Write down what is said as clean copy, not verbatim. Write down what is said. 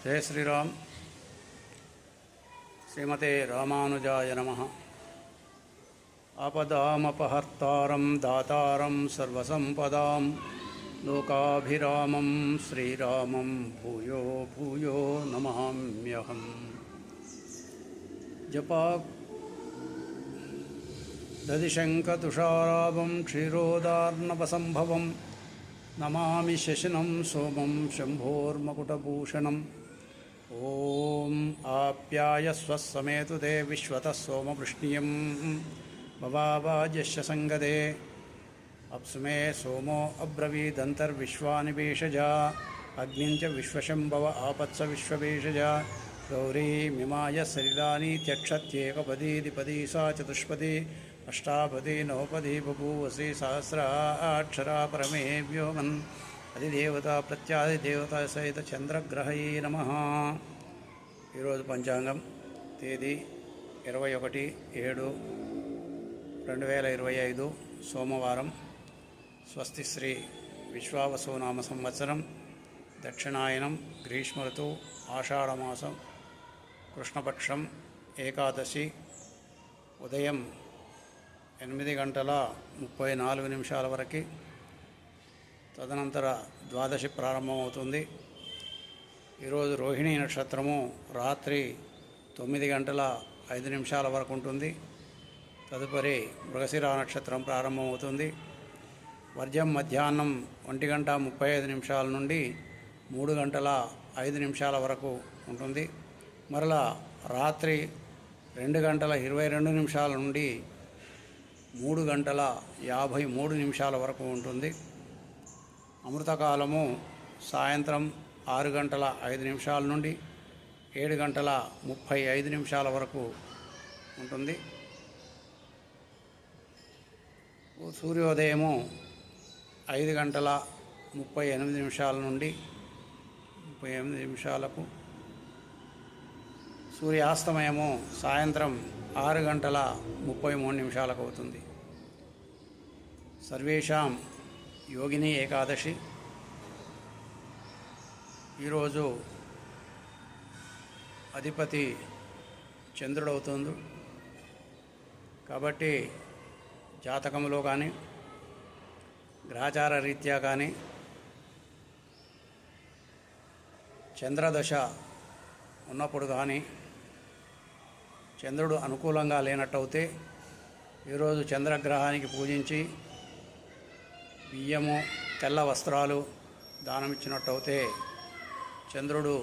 जय श्रीराम। श्रीमते रामानुजाय नमः। आपदामपहर्तारं दातारं सर्वसंपदां लोकाभिरामं श्रीरामं भूयो भूयो नमाम्यहम्। जपा दधिशङ्खतुषाराभं क्षीरोदार्णवसंभवं नमामि शशिनं सोमं शम्भोर्मकुटभूषणम्। ओम आप्यायस्व समेतु ते विश्वतः सोमवृष्णियं भवावाजस्य संगदे अप्सुमे सोमो अब्रवीदन्तर्विश्वानिवेशजा अग्निञ्च विश्वशंभव आपत्स विश्ववेशजा गौरी मिमाय सलिलानि त्यक्षत्येकपदी द्विपदी सा चतुष्पदी अष्टापदी नवपदी बभूवसी सहस्राक्षरा परमे व्योमन् अधिदेवता प्रत्याधिदेवता सहित चंद्रग्रहये नमः। पंचांगम తేదీ 21/7/2025 సోమవారం స్వస్తి శ్రీ విశ్వావసునామ సంవత్సరం దక్షిణాయనం గ్రీష్మ ఋతువు ఆషాఢమాసం కృష్ణపక్షం ఏకాదశి ఉదయం 8:34 వరకు తదనంతర ద్వాదశి ప్రారంభమవుతుంది. ఈరోజు రోహిణీ నక్షత్రము రాత్రి 9:05 వరకు ఉంటుంది. తదుపరి మృగశిర నక్షత్రం ప్రారంభమవుతుంది. వర్జం మధ్యాహ్నం 1:35 నుండి 3:05 వరకు ఉంటుంది. మరలా రాత్రి 2:22 నుండి 3:53 వరకు ఉంటుంది. అమృతకాలము సాయంత్రం 6:05 నుండి 7:35 వరకు ఉంటుంది. సూర్యోదయము 5:38 నుండి 38 సూర్యాస్తమయము సాయంత్రం 6:33 అవుతుంది. సర్వేషాం యోగిని ఏకాదశి. ఈరోజు అధిపతి చంద్రుడవుతుంది కాబట్టి జాతకంలో కానీ గ్రహచార రీత్యా కానీ చంద్రదశ ఉన్నప్పుడు కానీ చంద్రుడు అనుకూలంగా లేనట్టయితే ఈరోజు చంద్రగ్రహానికి పూజించి బియ్యము తెల్ల వస్త్రాలు దానమిచ్చినట్టయితే చంద్రుడు